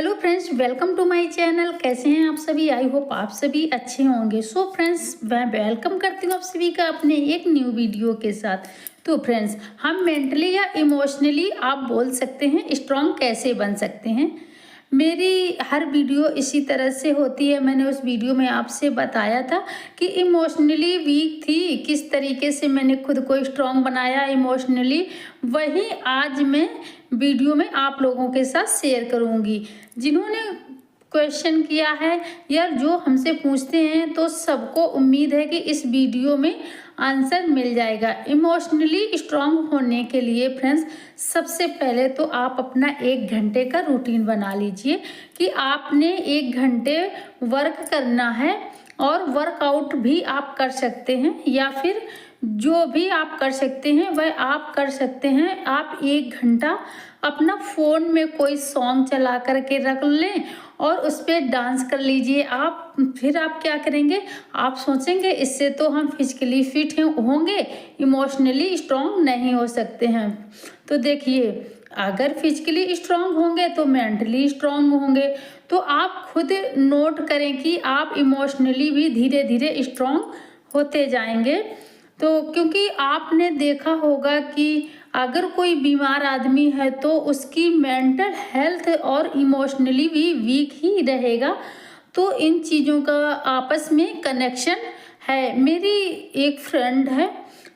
Hello friends, welcome to my channel. कैसे हैं आप सभी? आई होप आप सभी अच्छे होंगे। सो फ्रेंड्स, मैं वेलकम करती हूँ आप सभी का अपने एक न्यू वीडियो के साथ। तो फ्रेंड्स, हम मेंटली या इमोशनली आप बोल सकते हैं स्ट्रॉन्ग कैसे बन सकते हैं। मेरी हर वीडियो इसी तरह से होती है। मैंने उस वीडियो में आपसे बताया था कि इमोशनली वीक थी, किस तरीके से मैंने खुद को स्ट्रॉन्ग बनाया इमोशनली। वही आज मैं वीडियो में आप लोगों के साथ शेयर करूंगी। जिन्होंने क्वेश्चन किया है या जो हमसे पूछते हैं, तो सबको उम्मीद है कि इस वीडियो में आंसर मिल जाएगा। इमोशनली स्ट्रांग होने के लिए फ्रेंड्स, सबसे पहले तो आप अपना 1 घंटे का रूटीन बना लीजिए कि आपने 1 घंटे वर्क करना है। और वर्कआउट भी आप कर सकते हैं या फिर जो भी आप कर सकते हैं वह आप कर सकते हैं। आप 1 घंटा अपना फ़ोन में कोई सॉन्ग चला करके रख लें और उस पर डांस कर लीजिए। आप फिर आप क्या करेंगे, आप सोचेंगे इससे तो हम फिजिकली फिट होंगे, इमोशनली स्ट्रांग नहीं हो सकते हैं। तो देखिए, अगर फिजिकली स्ट्रांग होंगे तो मेंटली स्ट्रांग होंगे। तो आप खुद नोट करें कि आप इमोशनली भी धीरे धीरे स्ट्रांग होते जाएंगे। तो क्योंकि आपने देखा होगा कि अगर कोई बीमार आदमी है तो उसकी मेंटल हेल्थ और इमोशनली भी वीक ही रहेगा। तो इन चीज़ों का आपस में कनेक्शन है। मेरी एक फ्रेंड है,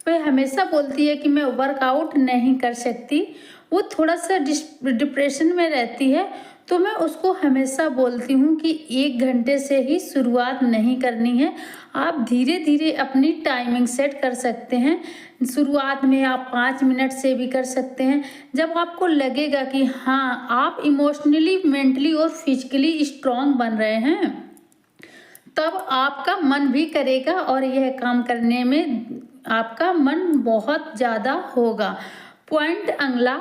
वह हमेशा बोलती है कि मैं वर्कआउट नहीं कर सकती। वो थोड़ा सा डिप्रेशन में रहती है। तो मैं उसको हमेशा बोलती हूँ कि 1 घंटे से ही शुरुआत नहीं करनी है। आप धीरे धीरे अपनी टाइमिंग सेट कर सकते हैं। शुरुआत में आप 5 मिनट से भी कर सकते हैं। जब आपको लगेगा कि हाँ, आप इमोशनली, मेंटली और फिजिकली स्ट्रांग बन रहे हैं, तब आपका मन भी करेगा और यह काम करने में आपका मन बहुत ज़्यादा होगा। पॉइंट अगला,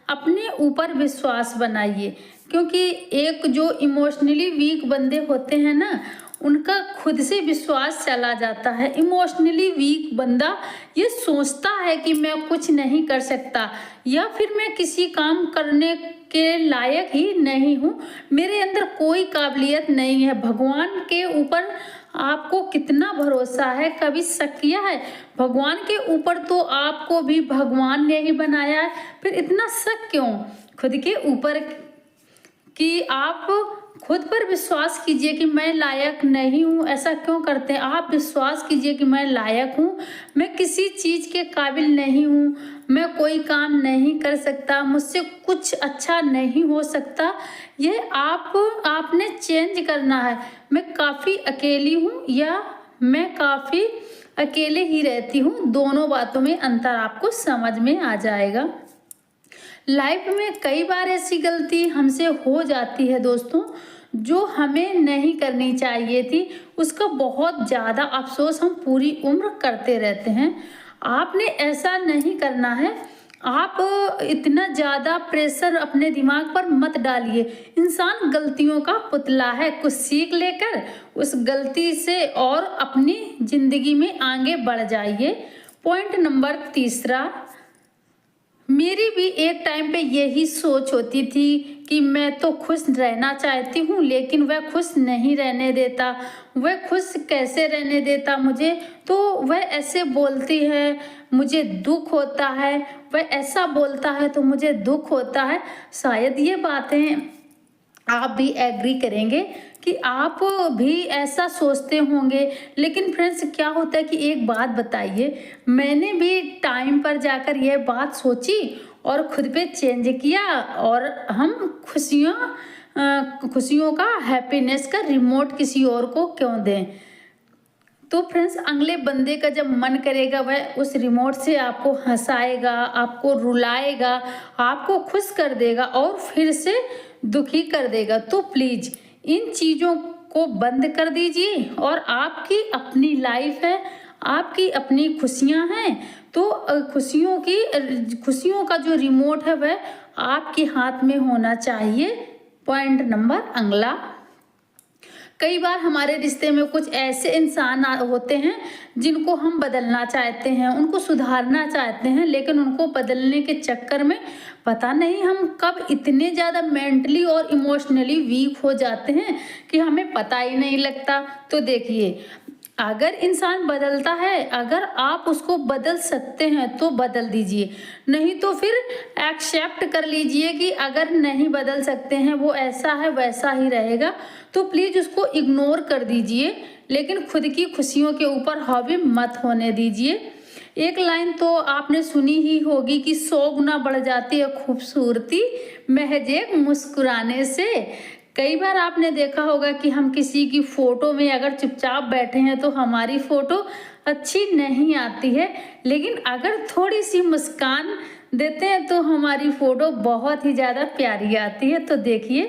अपने ऊपर विश्वास बनाइए। क्योंकि एक जो इमोशनली वीक बंदे होते हैं ना, उनका खुद से विश्वास चला जाता है। इमोशनली वीक बंदा ये सोचता है कि मैं कुछ नहीं कर सकता या फिर मैं किसी काम करने के लायक ही नहीं हूँ, मेरे अंदर कोई काबिलियत नहीं है। भगवान के ऊपर आपको कितना भरोसा है? कभी शक किया है? भगवान के ऊपर तो आपको भी भगवान ने ही बनाया है, फिर इतना शक क्यों खुद के ऊपर? कि आप खुद पर विश्वास कीजिए कि मैं लायक नहीं हूँ। ऐसा क्यों करते हैं? आप विश्वास कीजिए कि मैं लायक हूँ, मैं किसी चीज़ के काबिल नहीं हूँ, मैं कोई काम नहीं कर सकता, मुझसे कुछ अच्छा नहीं हो सकता। ये आपने चेंज करना है। मैं काफ़ी अकेली हूँ या मैं काफ़ी अकेले ही रहती हूँ, दोनों बातों में अंतर आपको समझ में आ जाएगा। लाइफ में कई बार ऐसी गलती हमसे हो जाती है दोस्तों, जो हमें नहीं करनी चाहिए थी। उसका बहुत ज़्यादा अफसोस हम पूरी उम्र करते रहते हैं। आपने ऐसा नहीं करना है। आप इतना ज़्यादा प्रेशर अपने दिमाग पर मत डालिए। इंसान गलतियों का पुतला है। कुछ सीख लेकर उस गलती से और अपनी ज़िंदगी में आगे बढ़ जाइए। पॉइंट नंबर तीसरा, मेरी भी एक टाइम पे यही सोच होती थी कि मैं तो खुश रहना चाहती हूँ, लेकिन वह खुश नहीं रहने देता। वह खुश कैसे रहने देता मुझे? तो वह ऐसे बोलती है, मुझे दुख होता है। वह ऐसा बोलता है तो मुझे दुख होता है। शायद ये बातें आप भी एग्री करेंगे कि आप भी ऐसा सोचते होंगे। लेकिन फ्रेंड्स, क्या होता है कि एक बात बताइए, मैंने भी टाइम पर जाकर यह बात सोची और खुद पे चेंज किया। और हम खुशियों का, हैप्पीनेस का रिमोट किसी और को क्यों दें? तो फ्रेंड्स, अगले बंदे का जब मन करेगा वह उस रिमोट से आपको हंसाएगा, आपको रुलाएगा, आपको खुश कर देगा और फिर से दुखी कर देगा। तो प्लीज़ इन चीज़ों को बंद कर दीजिए। और आपकी अपनी लाइफ है, आपकी अपनी खुशियां हैं। तो खुशियों का जो रिमोट है वह आपके हाथ में होना चाहिए। पॉइंट नंबर अगला, कई बार हमारे रिश्ते में कुछ ऐसे इंसान होते हैं जिनको हम बदलना चाहते हैं, उनको सुधारना चाहते हैं, लेकिन उनको बदलने के चक्कर में पता नहीं हम कब इतने ज़्यादा मेंटली और इमोशनली वीक हो जाते हैं कि हमें पता ही नहीं लगता। तो देखिए, अगर इंसान बदलता है, अगर आप उसको बदल सकते हैं तो बदल दीजिए, नहीं तो फिर एक्सेप्ट कर लीजिए कि अगर नहीं बदल सकते हैं, वो ऐसा है वैसा ही रहेगा, तो प्लीज़ उसको इग्नोर कर दीजिए, लेकिन खुद की खुशियों के ऊपर हावी मत होने दीजिए। एक लाइन तो आपने सुनी ही होगी कि 100 गुना बढ़ जाती है खूबसूरती महज एक मुस्कुराने से। कई बार आपने देखा होगा कि हम किसी की फ़ोटो में अगर चुपचाप बैठे हैं तो हमारी फ़ोटो अच्छी नहीं आती है, लेकिन अगर थोड़ी सी मुस्कान देते हैं तो हमारी फ़ोटो बहुत ही ज़्यादा प्यारी आती है। तो देखिए,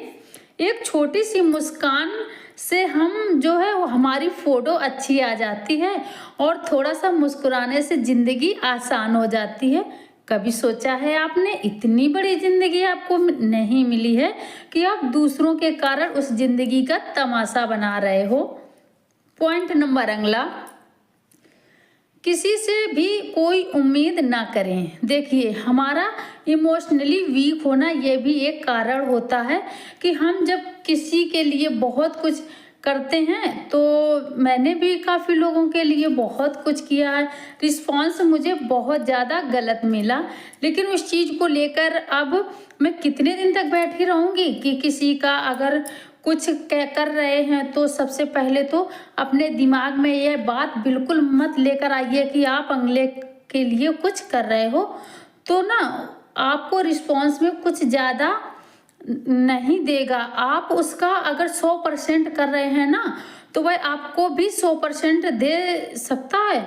एक छोटी सी मुस्कान से हम जो है वो हमारी फ़ोटो अच्छी आ जाती है और थोड़ा सा मुस्कुराने से ज़िंदगी आसान हो जाती है। कभी सोचा है आपने, इतनी बड़ी ज़िंदगी आपको नहीं मिली है कि आप दूसरों के कारण उस ज़िंदगी का तमाशा बना रहे हो। पॉइंट नंबर अगला, किसी से भी कोई उम्मीद ना करें। देखिए, हमारा इमोशनली वीक होना ये भी एक कारण होता है कि हम जब किसी के लिए बहुत कुछ करते हैं, तो मैंने भी काफ़ी लोगों के लिए बहुत कुछ किया है, रिस्पॉन्स मुझे बहुत ज़्यादा गलत मिला, लेकिन उस चीज़ को लेकर अब मैं कितने दिन तक बैठी रहूँगी कि किसी का अगर कुछ कर रहे हैं तो सबसे पहले तो अपने दिमाग में यह बात बिल्कुल मत लेकर आइए कि आप अगले के लिए कुछ कर रहे हो तो ना आपको रिस्पॉन्स में कुछ ज़्यादा नहीं देगा। आप उसका अगर 100% कर रहे हैं ना, तो वह आपको भी 100% दे सकता है।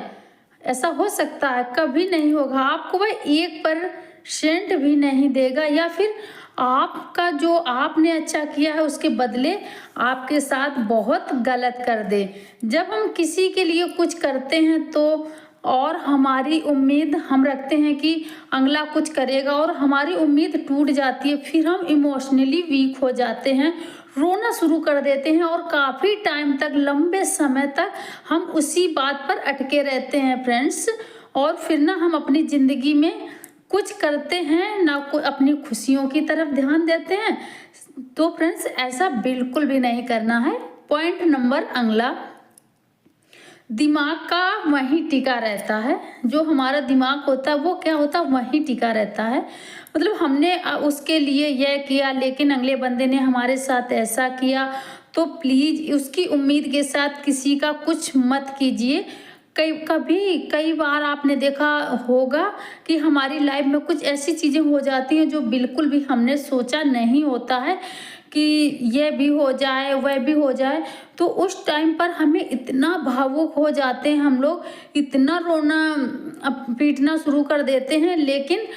ऐसा हो सकता है, कभी नहीं होगा, आपको वह 1% भी नहीं देगा, या फिर आपका जो आपने अच्छा किया है उसके बदले आपके साथ बहुत गलत कर दे। जब हम किसी के लिए कुछ करते हैं तो और हमारी उम्मीद हम रखते हैं कि अगला कुछ करेगा और हमारी उम्मीद टूट जाती है, फिर हम इमोशनली वीक हो जाते हैं, रोना शुरू कर देते हैं और काफ़ी टाइम तक, लंबे समय तक हम उसी बात पर अटके रहते हैं फ्रेंड्स। और फिर ना हम अपनी ज़िंदगी में कुछ करते हैं ना, कोई अपनी खुशियों की तरफ ध्यान देते हैं। तो फ्रेंड्स, ऐसा बिल्कुल भी नहीं करना है। पॉइंट नंबर अगला, दिमाग का वहीं टिका रहता है। जो हमारा दिमाग होता है वो क्या होता है, वहीं टिका रहता है। मतलब हमने उसके लिए यह किया, लेकिन अगले बंदे ने हमारे साथ ऐसा किया, तो प्लीज़ उसकी उम्मीद के साथ किसी का कुछ मत कीजिए। कई बार आपने देखा होगा कि हमारी लाइफ में कुछ ऐसी चीज़ें हो जाती हैं जो बिल्कुल भी हमने सोचा नहीं होता है कि ये भी हो जाए वह भी हो जाए, तो उस टाइम पर हमें इतना भावुक हो जाते हैं हम लोग, इतना रोना पीटना शुरू कर देते हैं। लेकिन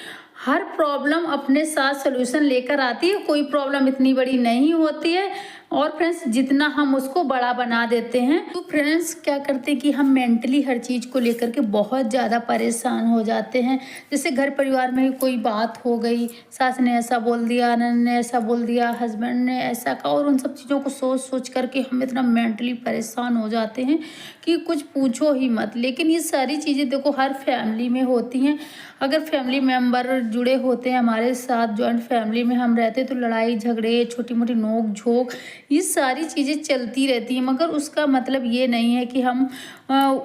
हर प्रॉब्लम अपने साथ सलूशन लेकर आती है, कोई प्रॉब्लम इतनी बड़ी नहीं होती है। और फ्रेंड्स, जितना हम उसको बड़ा बना देते हैं, तो फ्रेंड्स क्या करते हैं कि हम मेंटली हर चीज़ को लेकर के बहुत ज़्यादा परेशान हो जाते हैं। जैसे घर परिवार में कोई बात हो गई, सास ने ऐसा बोल दिया, ननद ने ऐसा बोल दिया, हस्बैंड ने ऐसा कहा, और उन सब चीज़ों को सोच सोच करके हम इतना मेंटली परेशान हो जाते हैं कि कुछ पूछो ही मत। लेकिन ये सारी चीज़ें देखो हर फैमिली में होती हैं। अगर फैमिली मेम्बर जुड़े होते हैं हमारे साथ, जॉइंट फैमिली में हम रहते, तो लड़ाई झगड़े, छोटी मोटी नोक झोंक, ये सारी चीज़ें चलती रहती हैं। मगर उसका मतलब ये नहीं है कि हम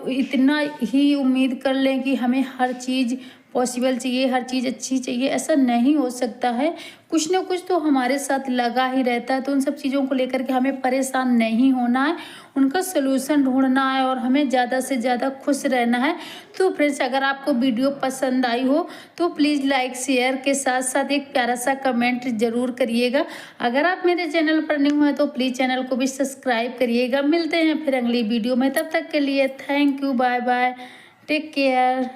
इतना ही उम्मीद कर लें कि हमें हर चीज़ पॉसिबल चाहिए, हर चीज़ अच्छी चाहिए। ऐसा नहीं हो सकता है। कुछ ना कुछ तो हमारे साथ लगा ही रहता है। तो उन सब चीज़ों को लेकर के हमें परेशान नहीं होना है, उनका सलूशन ढूंढना है और हमें ज़्यादा से ज़्यादा खुश रहना है। तो फ्रेंड्स, अगर आपको वीडियो पसंद आई हो तो प्लीज़ लाइक शेयर के साथ साथ एक प्यारा सा कमेंट ज़रूर करिएगा। अगर आप मेरे चैनल पर न्यू हैं तो प्लीज़ चैनल को भी सब्सक्राइब करिएगा। मिलते हैं फिर अगली वीडियो में, तब तक के लिए thank you, bye bye, take care.